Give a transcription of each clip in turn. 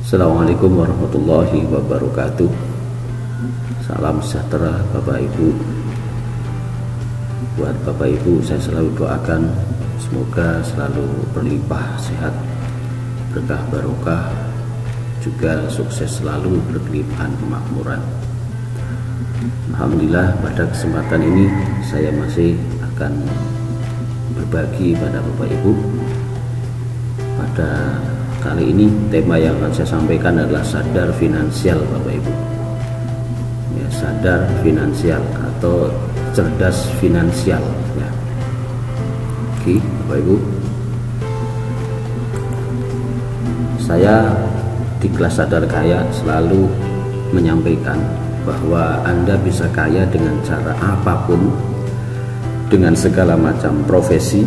Assalamualaikum warahmatullahi wabarakatuh. Salam sejahtera Bapak Ibu. Buat Bapak Ibu, saya selalu doakan semoga selalu berlimpah sehat, berkah barokah, juga sukses selalu, berkelimpahan kemakmuran. Alhamdulillah, pada kesempatan ini saya masih akan berbagi pada Bapak Ibu. Pada kali ini tema yang akan saya sampaikan adalah sadar finansial, Bapak Ibu. Ya, sadar finansial atau cerdas finansial. Ya. Oke, Bapak Ibu. Saya di kelas Sadar Kaya selalu menyampaikan bahwa Anda bisa kaya dengan cara apapun, dengan segala macam profesi,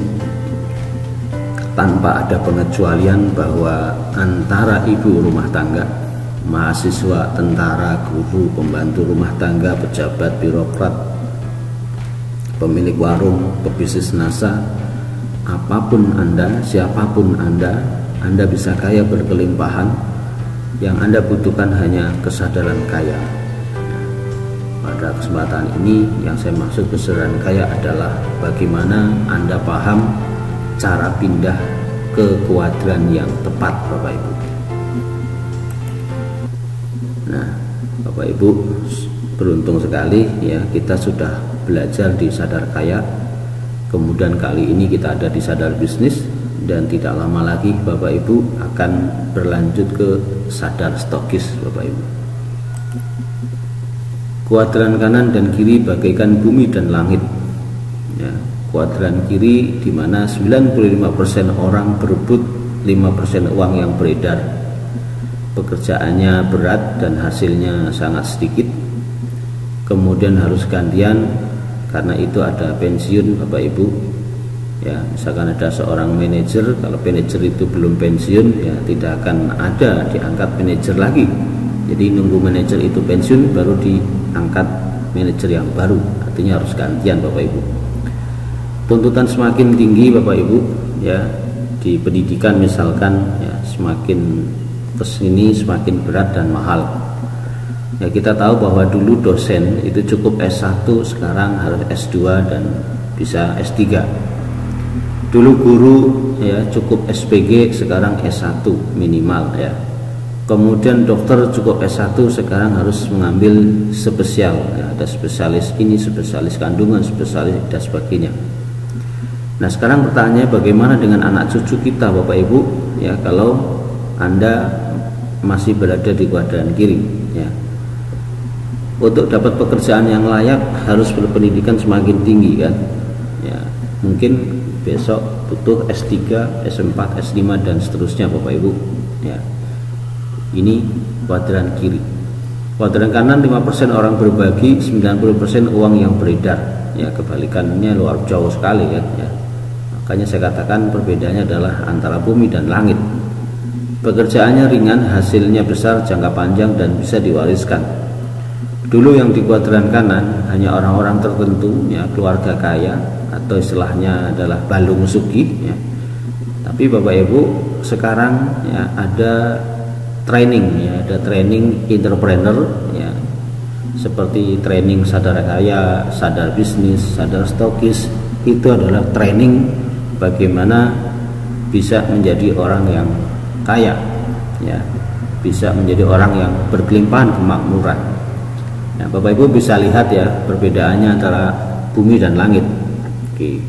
tanpa ada pengecualian, bahwa antara ibu rumah tangga, mahasiswa, tentara, guru, pembantu rumah tangga, pejabat, birokrat, pemilik warung, pebisnis NASA, apapun Anda, siapapun Anda bisa kaya berkelimpahan. Yang Anda butuhkan hanya kesadaran kaya. Pada kesempatan ini yang saya maksud kesadaran kaya adalah bagaimana Anda paham cara pindah ke kuadran yang tepat, Bapak Ibu. Nah, Bapak Ibu, beruntung sekali ya, kita sudah belajar di Sadar Kaya. Kemudian kali ini kita ada di Sadar Bisnis, dan tidak lama lagi Bapak Ibu akan berlanjut ke Sadar Stokis, Bapak Ibu. Kuadran kanan dan kiri bagaikan bumi dan langit. Ya, kuadran kiri di mana 95% orang berebut 5% uang yang beredar. Pekerjaannya berat dan hasilnya sangat sedikit. Kemudian harus gantian, karena itu ada pensiun, Bapak Ibu. Ya, misalkan ada seorang manajer, kalau manajer itu belum pensiun, ya tidak akan ada diangkat manajer lagi. Jadi nunggu manajer itu pensiun baru diangkat manajer yang baru. Artinya harus gantian, Bapak Ibu. Tuntutan semakin tinggi, Bapak Ibu, ya, di pendidikan misalkan, ya, semakin kesini semakin berat dan mahal. Ya, kita tahu bahwa dulu dosen itu cukup S1, sekarang harus S2 dan bisa S3. Dulu guru ya cukup SPG, sekarang S1 minimal ya. Kemudian dokter cukup S1, sekarang harus mengambil spesial ya, ada spesialis ini, spesialis kandungan, spesialis dan sebagainya. Nah, sekarang pertanyaannya bagaimana dengan anak cucu kita, Bapak Ibu, ya, kalau Anda masih berada di kuadran kiri, ya. Untuk dapat pekerjaan yang layak harus berpendidikan semakin tinggi, kan? Ya, mungkin besok butuh S3, S4, S5 dan seterusnya, Bapak Ibu, ya. Ini kuadran kiri. Kuadran kanan 5% orang berbagi, 90% uang yang beredar. Ya, kebalikannya luar jauh sekali, kan, ya. Makanya saya katakan perbedaannya adalah antara bumi dan langit. Pekerjaannya ringan, hasilnya besar, jangka panjang, dan bisa diwariskan. Dulu yang di kuadran kanan hanya orang-orang tertentu, ya, keluarga kaya, atau istilahnya adalah balung sugih, ya. Tapi Bapak Ibu sekarang ya ada training, ya, ada training entrepreneur, ya, seperti training Sadar Kaya, Sadar Bisnis, Sadar Stokis. Itu adalah training bagaimana bisa menjadi orang yang kaya, ya, bisa menjadi orang yang berkelimpahan kemakmuran. Nah, Bapak Ibu bisa lihat ya perbedaannya antara bumi dan langit. Oke.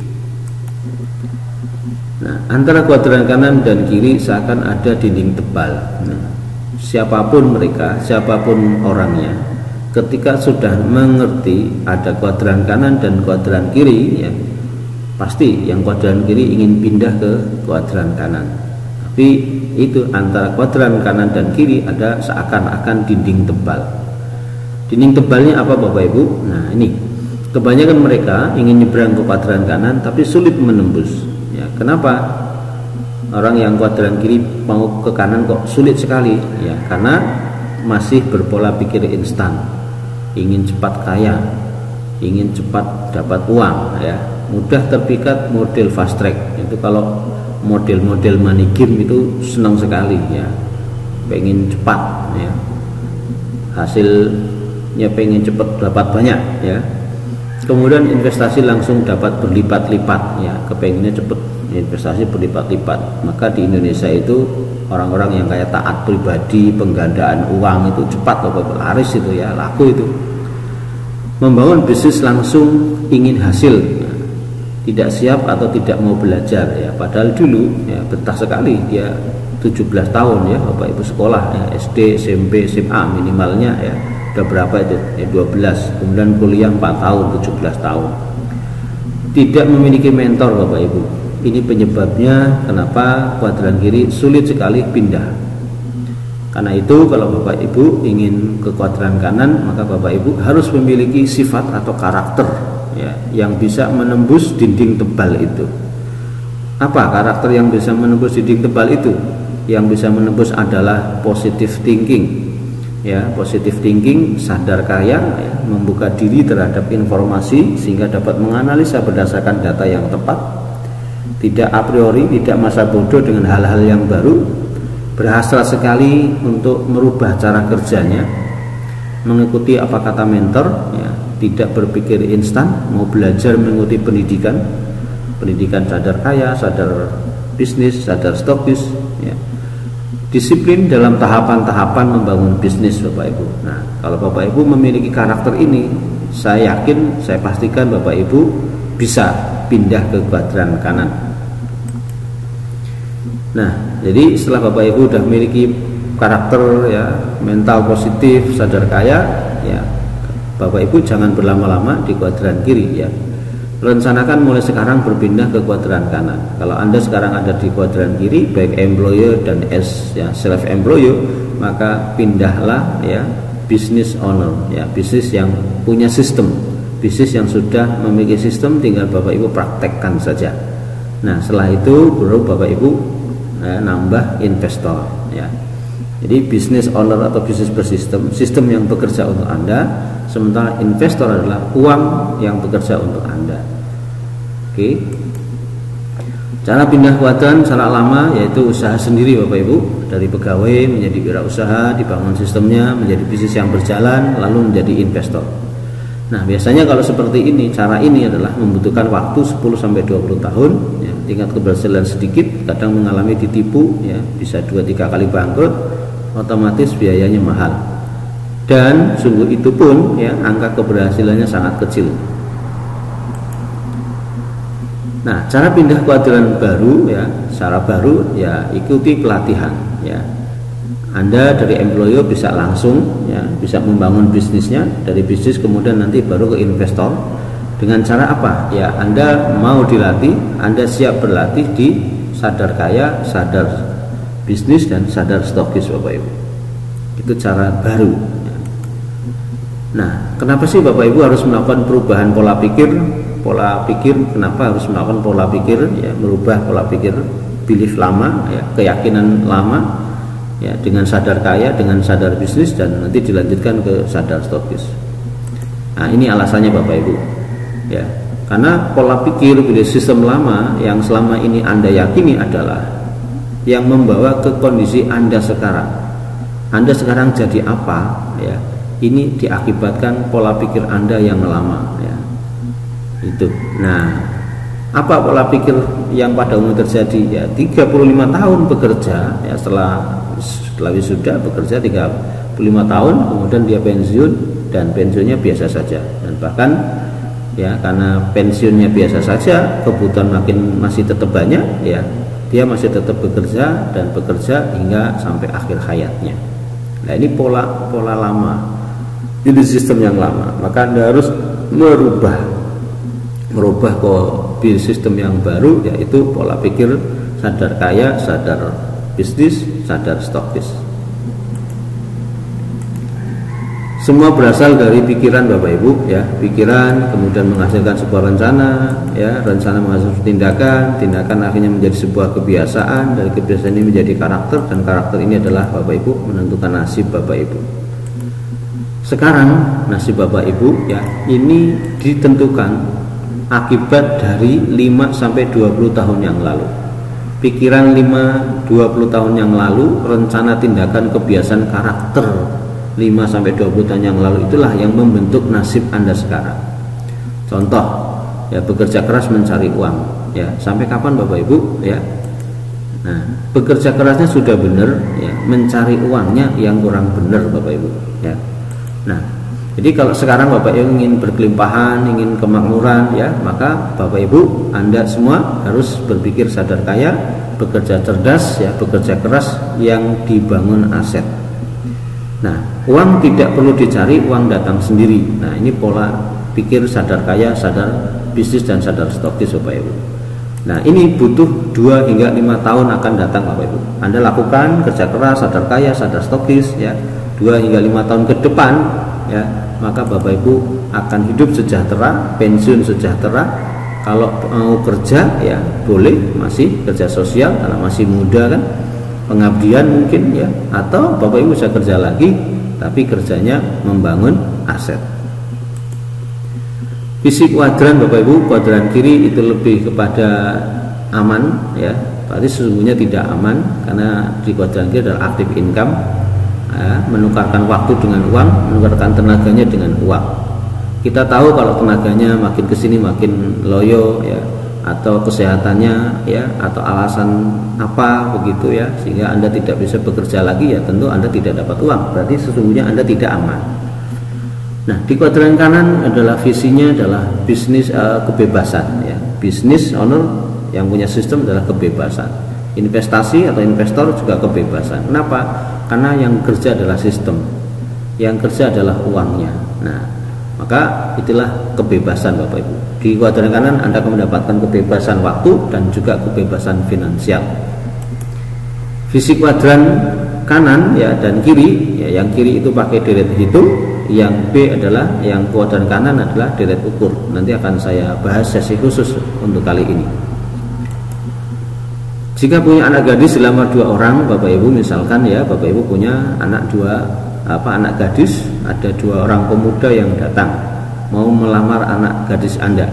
Nah, antara kuadran kanan dan kiri seakan ada dinding tebal. Nah, siapapun mereka, siapapun orangnya, ketika sudah mengerti ada kuadran kanan dan kuadran kiri, ya, pasti yang kuadran kiri ingin pindah ke kuadran kanan. Tapi itu antara kuadran kanan dan kiri ada seakan-akan dinding tebal. Dinding tebalnya apa, Bapak Ibu? Nah, ini kebanyakan mereka ingin nyebrang ke kuadran kanan tapi sulit menembus. Ya, kenapa? Orang yang kuadran kiri mau ke kanan kok sulit sekali? Ya, karena masih berpola pikir instan, ingin cepat kaya, ingin cepat dapat uang, ya, mudah terpikat model fast track. Itu kalau model-model money game itu senang sekali, ya. pengen cepat ya, hasilnya pengen cepat dapat banyak ya, kemudian investasi langsung dapat berlipat-lipat ya, kepengennya cepat investasi berlipat-lipat. Maka di Indonesia itu orang-orang yang kayak taat pribadi, penggandaan uang itu cepat atau laris itu ya, laku itu. Membangun bisnis langsung ingin hasil ya, tidak siap atau tidak mau belajar ya, padahal dulu ya betah sekali dia 17 tahun ya Bapak Ibu sekolah ya, SD, SMP, SMA minimalnya ya, udah berapa itu ya, 12, kemudian kuliah 4 tahun, 17 tahun. Tidak memiliki mentor Bapak Ibu. Ini penyebabnya kenapa kuadran kiri sulit sekali pindah. Karena itu kalau Bapak Ibu ingin ke kuadran kanan, maka Bapak Ibu harus memiliki sifat atau karakter ya, yang bisa menembus dinding tebal itu. Apa karakter yang bisa menembus dinding tebal itu? Yang bisa menembus adalah positive thinking ya, positive thinking, sadar kaya ya, membuka diri terhadap informasi sehingga dapat menganalisa berdasarkan data yang tepat, tidak a priori, tidak masa bodoh dengan hal-hal yang baru, berhasrat sekali untuk merubah cara kerjanya, mengikuti apa kata mentor ya, tidak berpikir instan, mau belajar mengikuti pendidikan sadar kaya, sadar bisnis, sadar stokis ya. Disiplin dalam tahapan-tahapan membangun bisnis Bapak Ibu. Nah, kalau Bapak Ibu memiliki karakter ini, saya yakin, saya pastikan Bapak Ibu bisa pindah ke kuadran kanan. Nah, jadi setelah Bapak Ibu sudah memiliki karakter ya, mental positif, sadar kaya ya, Bapak Ibu jangan berlama-lama di kuadran kiri ya. Rencanakan mulai sekarang berpindah ke kuadran kanan. Kalau Anda sekarang ada di kuadran kiri, baik employer dan ya, self employer, maka pindahlah ya, business owner ya, bisnis yang punya sistem, bisnis yang sudah memiliki sistem, tinggal Bapak Ibu praktekkan saja. Nah, setelah itu baru Bapak Ibu ya, nambah investor ya. Jadi business owner atau bisnis bersistem, sistem yang bekerja untuk Anda, sementara investor adalah uang yang bekerja untuk Anda. Oke. Cara pindah kuadran secara lama yaitu usaha sendiri Bapak Ibu, dari pegawai menjadi wirausaha, dibangun sistemnya menjadi bisnis yang berjalan, lalu menjadi investor. Nah, biasanya kalau seperti ini, cara ini adalah membutuhkan waktu 10-20 tahun ya, tingkat keberhasilan sedikit, kadang mengalami ditipu ya, bisa 2-3 kali bangkrut, otomatis biayanya mahal. Dan sungguh itu pun ya, angka keberhasilannya sangat kecil. Nah, cara pindah kuadran baru ya, cara baru ya, ikuti pelatihan ya. Anda dari employer bisa langsung ya, bisa membangun bisnisnya, dari bisnis kemudian nanti baru ke investor. Dengan cara apa? Ya, Anda mau dilatih, Anda siap berlatih di sadar kaya, sadar bisnis dan sadar stokis Bapak Ibu. Itu cara baru ya. Nah, kenapa sih Bapak Ibu harus melakukan perubahan pola pikir? Pola pikir, kenapa harus melakukan pola pikir ya, merubah pola pikir belief lama ya, keyakinan lama ya, dengan sadar kaya, dengan sadar bisnis, dan nanti dilanjutkan ke sadar stokis. Nah, ini alasannya Bapak Ibu ya, karena pola pikir belief sistem lama yang selama ini Anda yakini adalah yang membawa ke kondisi Anda sekarang. Anda sekarang jadi apa ya, ini diakibatkan pola pikir Anda yang lama ya. Itu. Nah, apa pola pikir yang pada umumnya terjadi ya, 35 tahun bekerja ya, setelah wisuda bekerja 35 tahun, kemudian dia pensiun dan pensiunnya biasa saja, dan bahkan ya karena pensiunnya biasa saja, kebutuhan masih tetap banyak ya, dia masih tetap bekerja dan bekerja hingga sampai akhir hayatnya. Nah, ini pola lama, ini sistem yang lama. Maka Anda harus merubah ke sistem yang baru, yaitu pola pikir sadar kaya, sadar bisnis, sadar stokis. Semua berasal dari pikiran Bapak Ibu ya, pikiran kemudian menghasilkan sebuah rencana ya, rencana menghasilkan tindakan akhirnya menjadi sebuah kebiasaan, dari kebiasaan ini menjadi karakter, dan karakter ini adalah Bapak Ibu menentukan nasib Bapak Ibu. Sekarang nasib Bapak Ibu ya, ini ditentukan akibat dari 5-20 tahun yang lalu. pikiran 5-20 tahun yang lalu, rencana tindakan, kebiasaan, karakter 5-20 tahun yang lalu, itulah yang membentuk nasib Anda sekarang. Contoh, ya, bekerja keras mencari uang, ya, sampai kapan Bapak Ibu, ya. Nah, bekerja kerasnya sudah benar, ya, mencari uangnya yang kurang benar Bapak Ibu, ya. Nah, jadi kalau sekarang Bapak Ibu ingin berkelimpahan, ingin kemakmuran, ya, maka Bapak Ibu, Anda semua harus berpikir sadar kaya, bekerja cerdas, ya, bekerja keras yang dibangun aset. Nah, uang tidak perlu dicari, uang datang sendiri. Nah, ini pola pikir sadar kaya, sadar bisnis, dan sadar stokis Bapak Ibu. Nah, ini butuh 2 hingga 5 tahun akan datang Bapak Ibu. Anda lakukan kerja keras, sadar kaya, sadar stokis, ya, 2 hingga 5 tahun ke depan, ya, maka Bapak Ibu akan hidup sejahtera, pensiun sejahtera. Kalau mau kerja, ya, boleh, masih kerja sosial karena masih muda kan, pengabdian mungkin, ya, atau Bapak Ibu bisa kerja lagi tapi kerjanya membangun aset. Fisik kuadran Bapak Ibu, kuadran kiri itu lebih kepada aman, ya, berarti sesungguhnya tidak aman karena di kuadran kiri adalah aktif income, ya, menukarkan waktu dengan uang, menukarkan tenaganya dengan uang. Kita tahu kalau tenaganya makin kesini makin loyo, ya, atau kesehatannya, ya, atau alasan apa begitu, ya, sehingga Anda tidak bisa bekerja lagi, ya, tentu Anda tidak dapat uang, berarti sesungguhnya Anda tidak aman. Nah, di kuadran kanan adalah visinya adalah bisnis, kebebasan, ya. Bisnis owner yang punya sistem adalah kebebasan. Investasi atau investor juga kebebasan. Kenapa? Karena yang kerja adalah sistem, yang kerja adalah uangnya. Nah, maka itulah kebebasan Bapak Ibu. Di kuadran kanan Anda akan mendapatkan kebebasan waktu dan juga kebebasan finansial. Visi kuadran kanan, ya, dan kiri, ya, yang kiri itu pakai deret hitung, yang B adalah, yang kuadran kanan adalah deret ukur. Nanti akan saya bahas sesi khusus untuk kali ini. Jika punya anak gadis dilamar 2 orang Bapak Ibu, misalkan, ya, Bapak Ibu punya anak gadis, ada 2 orang pemuda yang datang mau melamar anak gadis Anda.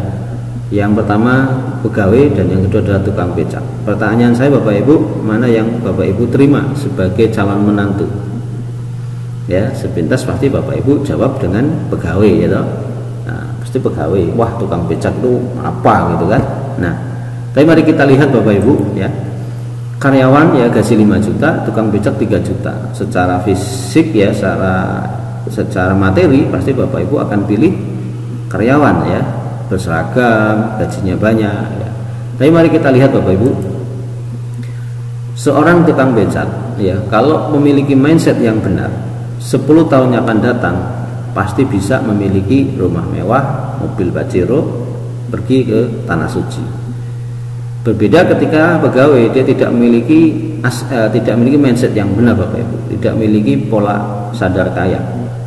Yang pertama pegawai dan yang kedua adalah tukang becak. Pertanyaan saya Bapak Ibu, mana yang Bapak Ibu terima sebagai calon menantu? Ya, sepintas pasti Bapak Ibu jawab dengan pegawai, ya toh. Nah, pasti pegawai. Wah, tukang becak itu apa gitu kan? Nah, tapi mari kita lihat Bapak Ibu, ya. Karyawan, ya, gaji 5 juta, tukang becak 3 juta. Secara fisik, ya, secara materi pasti Bapak Ibu akan pilih karyawan, ya, berseragam, gajinya banyak, ya. Tapi mari kita lihat Bapak Ibu, seorang tukang becak, ya, kalau memiliki mindset yang benar, 10 tahun yang akan datang pasti bisa memiliki rumah mewah, mobil Pajero, pergi ke Tanah Suci. Berbeda ketika pegawai, dia tidak memiliki mindset yang benar Bapak Ibu, tidak memiliki pola sadar kaya,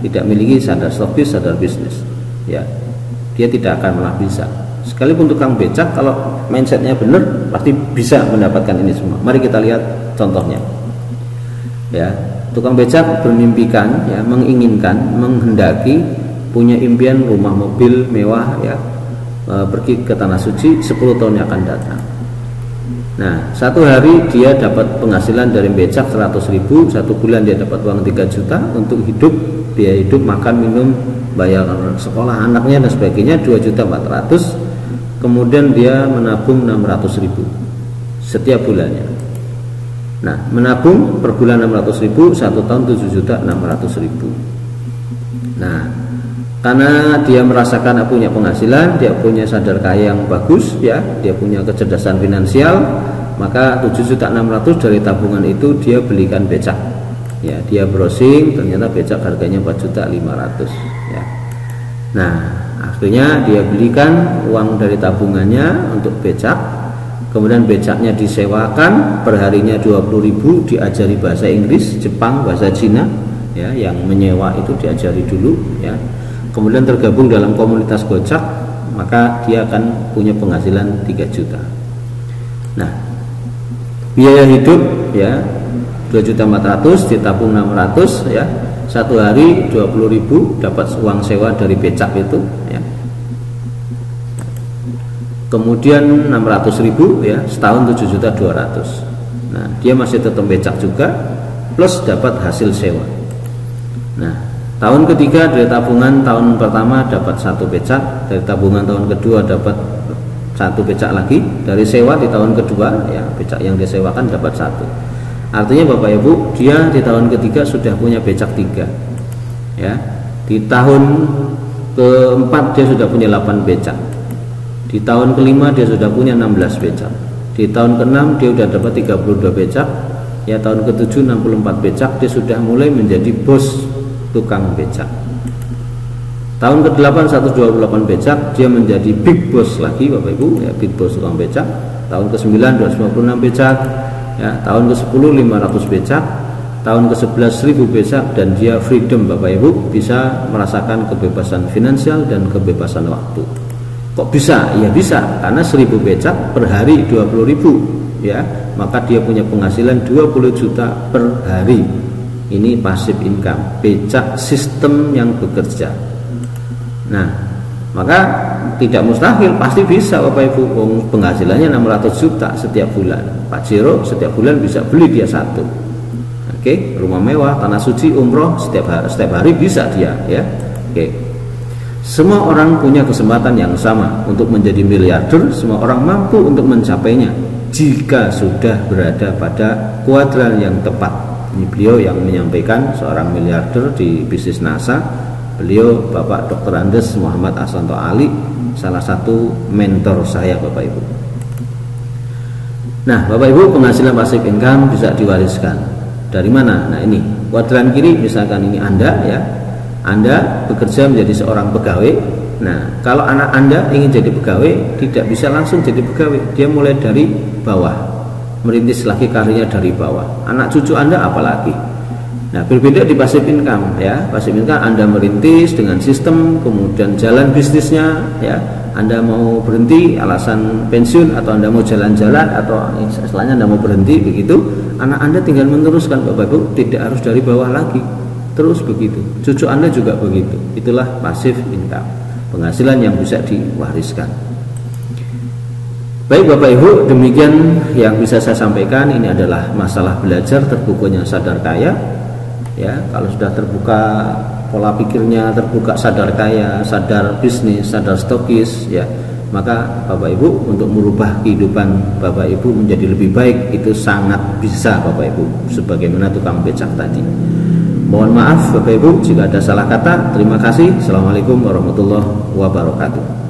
tidak memiliki sadar stokis, sadar bisnis, ya, dia tidak akan pernah bisa. Sekalipun tukang becak, kalau mindsetnya benar pasti bisa mendapatkan ini semua. Mari kita lihat contohnya, ya. Tukang becak bermimpikan, ya, menginginkan, menghendaki, punya impian rumah mobil mewah, ya, pergi ke Tanah Suci 10 tahun yang akan datang. Nah, satu hari dia dapat penghasilan dari becak 100.000, 1 bulan dia dapat uang 3 juta untuk hidup, biaya hidup, makan, minum, bayar sekolah anaknya dan sebagainya 2.400.000. Kemudian dia menabung 600.000 setiap bulannya. Nah, menabung per bulan 600.000, 1 tahun 7.600.000. Nah, karena dia merasakan punya penghasilan, dia punya sadar kaya yang bagus, ya, dia punya kecerdasan finansial, maka 7.600.000 dari tabungan itu dia belikan becak. Ya, dia browsing, ternyata becak harganya 4.500.000, ya. Nah, akhirnya dia belikan uang dari tabungannya untuk becak. Kemudian becaknya disewakan, perharinya 20.000, diajari bahasa Inggris, Jepang, bahasa Cina, ya, yang menyewa itu diajari dulu, ya. Kemudian tergabung dalam komunitas Gojek, maka dia akan punya penghasilan 3 juta. Nah, biaya hidup, ya, 2.400.000 ditabung 600, ya, satu hari 20.000 dapat uang sewa dari becak itu, ya. kemudian 600.000 ya, setahun 7.200.000. Nah, dia masih tetap becak juga plus dapat hasil sewa. Nah, tahun ketiga dari tabungan tahun pertama dapat 1 becak, dari tabungan tahun kedua dapat 1 becak lagi, dari sewa di tahun kedua ya, becak yang disewakan dapat 1. Artinya Bapak Ibu, dia di tahun ketiga sudah punya becak 3 ya. Di tahun keempat dia sudah punya 8 becak, di tahun kelima dia sudah punya 16 becak, di tahun ke-6 dia sudah dapat 32 becak ya, tahun ke-7 64 becak, dia sudah mulai menjadi bos tukang becak. Tahun ke-8 128 becak, dia menjadi big boss lagi Bapak Ibu ya, big boss tukang becak. Tahun ke-9 256 becak ya, tahun ke-10 500 becak, tahun ke-11 1000 becak, dan dia freedom Bapak Ibu, bisa merasakan kebebasan finansial dan kebebasan waktu. Kok bisa? Ya bisa, karena 1000 becak per hari 20.000 ya, maka dia punya penghasilan 20 juta per hari. Ini passive income, becak sistem yang bekerja. Nah, maka tidak mustahil, pasti bisa Bapak Ibu. Penghasilannya 600 juta setiap bulan, Pak Jero setiap bulan bisa beli dia 1. Oke, rumah mewah, tanah suci, umroh setiap hari bisa dia ya. Oke. Semua orang punya kesempatan yang sama untuk menjadi miliarder, semua orang mampu untuk mencapainya jika sudah berada pada kuadran yang tepat. Ini beliau yang menyampaikan, seorang miliarder di bisnis NASA. Beliau Bapak Dr. Andes Muhammad Asanto Ali, salah satu mentor saya Bapak Ibu. Nah Bapak Ibu, penghasilan passive income bisa diwariskan. Dari mana? Nah ini kuadran kiri, misalkan ini Anda ya, Anda bekerja menjadi seorang pegawai. Nah kalau anak Anda ingin jadi pegawai, tidak bisa langsung jadi pegawai, dia mulai dari bawah, merintis lagi karirnya dari bawah. Anak cucu Anda apalagi. Nah berbeda di passive income ya. Passive income Anda merintis dengan sistem, kemudian jalan bisnisnya ya. Anda mau berhenti alasan pensiun, atau Anda mau jalan-jalan, atau istilahnya Anda mau berhenti begitu, anak Anda tinggal meneruskan Bapak Ibu, tidak harus dari bawah lagi, terus begitu. Cucu Anda juga begitu. Itulah passive income, penghasilan yang bisa diwariskan. Baik Bapak Ibu, demikian yang bisa saya sampaikan. Ini adalah masalah belajar terbukunya Sadar Kaya ya. Kalau sudah terbuka pola pikirnya, terbuka sadar kaya, sadar bisnis, sadar stokis ya, maka Bapak Ibu untuk merubah kehidupan Bapak Ibu menjadi lebih baik itu sangat bisa Bapak Ibu, sebagaimana tukang becak tadi. Mohon maaf Bapak Ibu jika ada salah kata. Terima kasih. Assalamualaikum warahmatullahi wabarakatuh.